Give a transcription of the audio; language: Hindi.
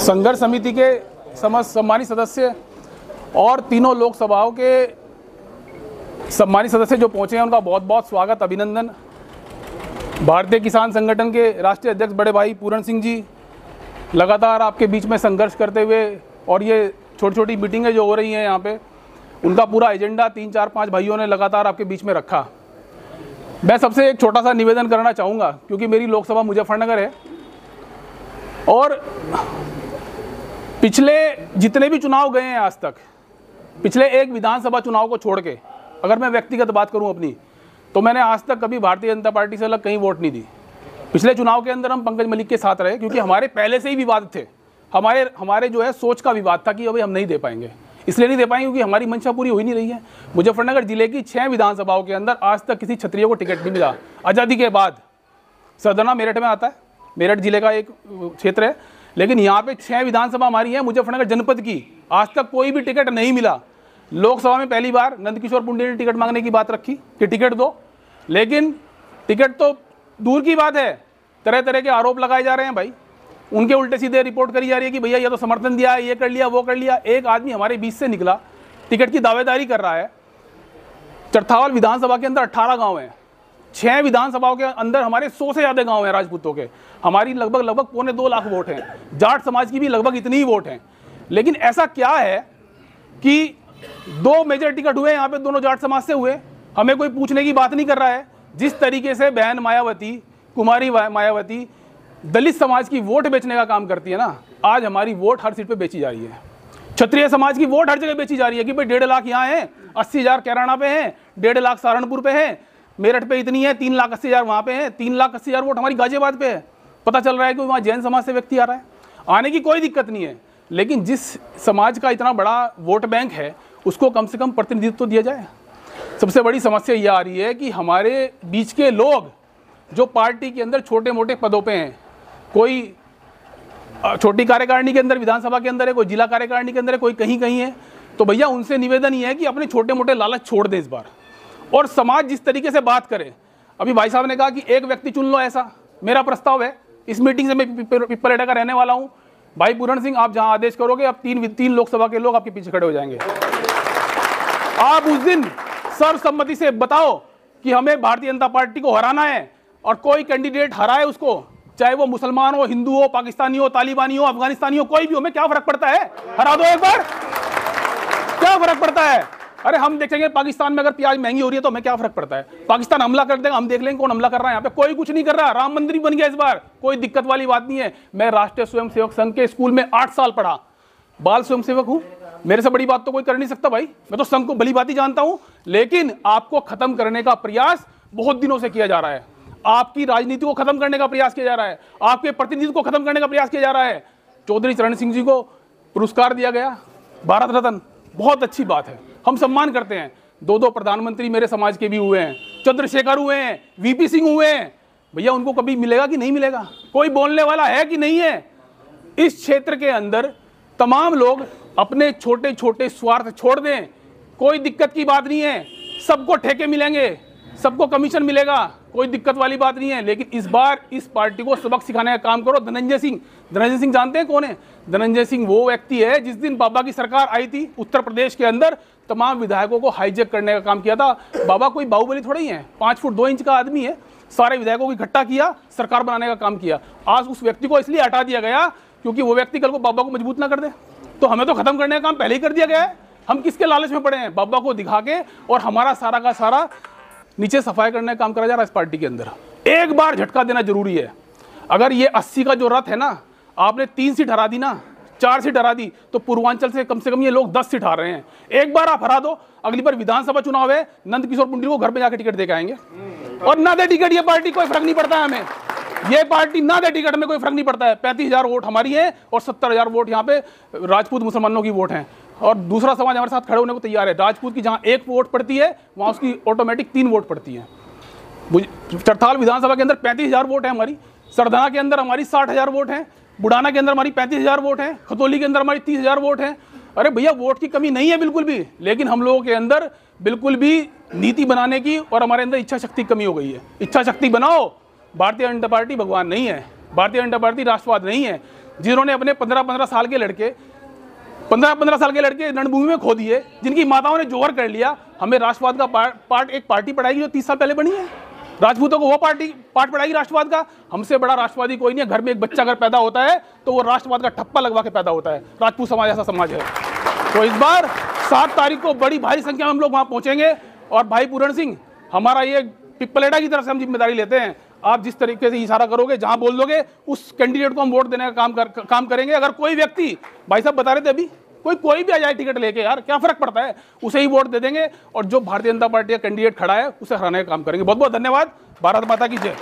संघर्ष समिति के समस्त सम्मानित सदस्य और तीनों लोकसभाओं के सम्मानित सदस्य जो पहुंचे हैं उनका बहुत बहुत स्वागत, अभिनंदन। भारतीय किसान संगठन के राष्ट्रीय अध्यक्ष बड़े भाई पूरण सिंह जी लगातार आपके बीच में संघर्ष करते हुए, और ये छोटी छोटी मीटिंगें जो हो रही हैं यहाँ पे, उनका पूरा एजेंडा 3, 4, 5 भाइयों ने लगातार आपके बीच में रखा। मैं सबसे एक छोटा सा निवेदन करना चाहूँगा, क्योंकि मेरी लोकसभा मुजफ्फरनगर है और पिछले जितने भी चुनाव गए हैं आज तक, पिछले एक विधानसभा चुनाव को छोड़ के अगर मैं व्यक्तिगत बात करूं अपनी, तो मैंने आज तक कभी भारतीय जनता पार्टी से अलग कहीं वोट नहीं दी। पिछले चुनाव के अंदर हम पंकज मलिक के साथ रहे, क्योंकि हमारे पहले से ही विवाद थे, हमारे जो है सोच का विवाद था कि अभी हम नहीं दे पाएंगे। इसलिए नहीं दे पाएंगे क्योंकि हमारी मंशा पूरी हो ही नहीं रही है। मुजफ्फरनगर जिले की 6 विधानसभाओं के अंदर आज तक किसी क्षत्रिय को टिकट नहीं मिला। आज़ादी के बाद सरदना मेरठ में आता है, मेरठ जिले का एक क्षेत्र है, लेकिन यहाँ पे 6 विधानसभा हमारी है मुजफ्फरनगर जनपद की, आज तक कोई भी टिकट नहीं मिला। लोकसभा में पहली बार नंदकिशोर पुंडे ने टिकट मांगने की बात रखी कि टिकट दो, लेकिन टिकट तो दूर की बात है, तरह तरह के आरोप लगाए जा रहे हैं भाई। उनके उल्टे सीधे रिपोर्ट करी जा रही है कि भैया ये तो समर्थन दिया है, ये कर लिया, वो कर लिया। एक आदमी हमारे बीच से निकला, टिकट की दावेदारी कर रहा है। चरथावल विधानसभा के अंदर 18 गाँव हैं, 6 विधानसभाओं के अंदर हमारे 100 से ज़्यादा गांव हैं राजपूतों के। हमारी लगभग 2.25 लाख वोट हैं, जाट समाज की भी लगभग इतनी ही वोट हैं। लेकिन ऐसा क्या है कि 2 मेजर टिकट हुए यहाँ पे, दोनों जाट समाज से हुए, हमें कोई पूछने की बात नहीं कर रहा है। जिस तरीके से बहन मायावती, कुमारी मायावती दलित समाज की वोट बेचने का काम करती है ना, आज हमारी वोट हर सीट पे बेची जा रही है। क्षत्रिय समाज की वोट हर जगह बेची जा रही है कि भाई 1.5 लाख यहाँ है, 80,000 कैराना पे हैं, 1.5 लाख सहारनपुर पे है, मेरठ पे इतनी है, 3,80,000 वहाँ पे है, 3,80,000 वोट हमारी गाजियाबाद पे है। पता चल रहा है कि वहाँ जैन समाज से व्यक्ति आ रहा है, आने की कोई दिक्कत नहीं है, लेकिन जिस समाज का इतना बड़ा वोट बैंक है उसको कम से कम प्रतिनिधित्व तो दिया जाए। सबसे बड़ी समस्या ये आ रही है कि हमारे बीच के लोग जो पार्टी के अंदर छोटे मोटे पदों पे हैं, कोई छोटी कार्यकारिणी के अंदर विधानसभा के अंदर है, कोई जिला कार्यकारिणी के अंदर है, कोई कहीं कहीं है, तो भैया उनसे निवेदन ये है कि अपने छोटे मोटे लालच छोड़ दें इस बार, और समाज जिस तरीके से बात करे। अभी भाई साहब ने कहा कि एक व्यक्ति चुन लो, ऐसा मेरा प्रस्ताव है। इस मीटिंग से मैं पिपलेटा का रहने वाला हूं। भाई पूरण सिंह, आप जहां आदेश करोगे, अब 3 लोकसभा के लोग आपके पीछे खड़े हो जाएंगे। आप उस दिन सर्वसम्मति से बताओ कि हमें भारतीय जनता पार्टी को हराना है, और कोई कैंडिडेट हराए उसको, चाहे वो मुसलमान हो, हिंदू हो, पाकिस्तानी हो, तालिबानी हो, अफगानिस्तानी हो, कोई भी हो, हमें क्या फर्क पड़ता है, हरा दो एक बार, क्या फर्क पड़ता है। अरे हम देखेंगे पाकिस्तान में अगर प्याज महंगी हो रही है तो हमें क्या फर्क पड़ता है, पाकिस्तान हमला कर देगा, हम देख लेंगे कौन हमला कर रहा है। यहाँ पे कोई कुछ नहीं कर रहा, राम मंदिर बन गया इस बार, कोई दिक्कत वाली बात नहीं है। मैं राष्ट्रीय स्वयंसेवक संघ के स्कूल में 8 साल पढ़ा, बाल स्वयंसेवक हूँ, मेरे से बड़ी बात तो कोई कर नहीं सकता भाई। मैं तो संघ को भली बात ही जानता हूँ, लेकिन आपको खत्म करने का प्रयास बहुत दिनों से किया जा रहा है। आपकी राजनीति को खत्म करने का प्रयास किया जा रहा है, आपके प्रतिनिधित्व को खत्म करने का प्रयास किया जा रहा है। चौधरी चरण सिंह जी को पुरस्कार दिया गया, भारत रत्न, बहुत अच्छी बात है, हम सम्मान करते हैं। 2 प्रधानमंत्री मेरे समाज के भी हुए हैं, चंद्रशेखर हुए हैं, वीपी सिंह हुए हैं। भैया उनको कभी मिलेगा कि नहीं मिलेगा, कोई बोलने वाला है कि नहीं है। इस क्षेत्र के अंदर तमाम लोग अपने छोटे छोटे स्वार्थ छोड़ दें, कोई दिक्कत की बात नहीं है, सबको ठेके मिलेंगे, सबको कमीशन मिलेगा, कोई दिक्कत वाली बात नहीं है। लेकिन इस बार इस पार्टी को सबक सिखाने का काम करो। धनंजय सिंह जानते हैं कौन है? धनंजय सिंह वो व्यक्ति है जिस दिन बाबा की सरकार आई थी उत्तर प्रदेश के अंदर, तमाम विधायकों को हाईजैक करने का काम किया था। बाबा कोई बाहुबली थोड़ा ही है, 5 फुट 2 इंच का आदमी है, सारे विधायकों को इकट्ठा किया, सरकार बनाने का काम किया। आज उस व्यक्ति को इसलिए हटा दिया गया क्योंकि वो व्यक्ति कल को बाबा को मजबूत ना कर दे। तो हमें तो खत्म करने का काम पहले ही कर दिया गया है, हम किसके लालच में पड़े हैं, बाबा को दिखा के, और हमारा सारा का सारा नीचे सफाई करने का काम करा जा रहा है इस पार्टी के अंदर। एक बार झटका देना जरूरी है। अगर ये 80 का जो रथ है ना, आपने 3 सीट हरा दी ना, 4 सीट हरा दी, तो पूर्वांचल से कम ये लोग 10 सीट हार रहे हैं। एक बार आप हरा दो, अगली बार विधानसभा चुनाव है, नंदकिशोर पुंडे को घर पे जाकर टिकट देकर आएंगे, और ना दे टिकट, ये पार्टी कोई फर्क नहीं पड़ता है हमें, ये पार्टी ना दे टिकट में कोई फर्क नहीं पड़ता है। 35,000 वोट हमारी है और 70,000 वोट यहाँ पे राजपूत मुसलमानों की वोट है, और दूसरा समाज हमारे साथ खड़े होने को तैयार है। राजपूत की जहाँ 1 वोट पड़ती है, वहाँ उसकी ऑटोमेटिक 3 वोट पड़ती है। चरथाल विधानसभा के अंदर 35,000 वोट है हमारी, सरदाना के अंदर हमारी 60,000 वोट है, बुढ़ाना के अंदर हमारी 35,000 वोट है, खतौली के अंदर हमारी 30,000 वोट है। अरे भैया वोट की कमी नहीं है बिल्कुल भी, लेकिन हम लोगों के अंदर बिल्कुल भी नीति बनाने की और हमारे अंदर इच्छा शक्ति की कमी हो गई है। इच्छा शक्ति बनाओ। भारतीय जनता पार्टी भगवान नहीं है, भारतीय जनता पार्टी राष्ट्रवाद नहीं है। जिन्होंने अपने 15-15 साल के लड़के 15-15 साल के लड़के रणभूमि में खो दिए, जिनकी माताओं ने जोहर कर लिया। हमें राष्ट्रवाद का एक पार्टी पढ़ाएगी जो 30 साल पहले बनी है। राजपूतों को वो पाठ पढ़ाएगी राष्ट्रवाद का। हमसे बड़ा राष्ट्रवादी कोई नहीं है। घर में एक बच्चा अगर पैदा होता है तो वो राष्ट्रवाद का ठप्पा लगवा के पैदा होता है। राजपूत समाज ऐसा समाज है। तो इस बार 7 तारीख को बड़ी भारी संख्या में हम लोग वहां पहुंचेंगे। और भाई पूरण सिंह, हमारा ये पिप्पलेटा की तरफ से हम जिम्मेदारी लेते हैं। आप जिस तरीके से इशारा करोगे, जहां बोल दोगे, उस कैंडिडेट को हम वोट देने का काम करेंगे। अगर कोई व्यक्ति, भाई साहब बता रहे थे अभी, कोई भी आ जाए टिकट लेके, यार क्या फर्क पड़ता है, उसे ही वोट दे देंगे। और जो भारतीय जनता पार्टी का कैंडिडेट खड़ा है उसे हराने का काम करेंगे। बहुत बहुत धन्यवाद। भारत माता की जय।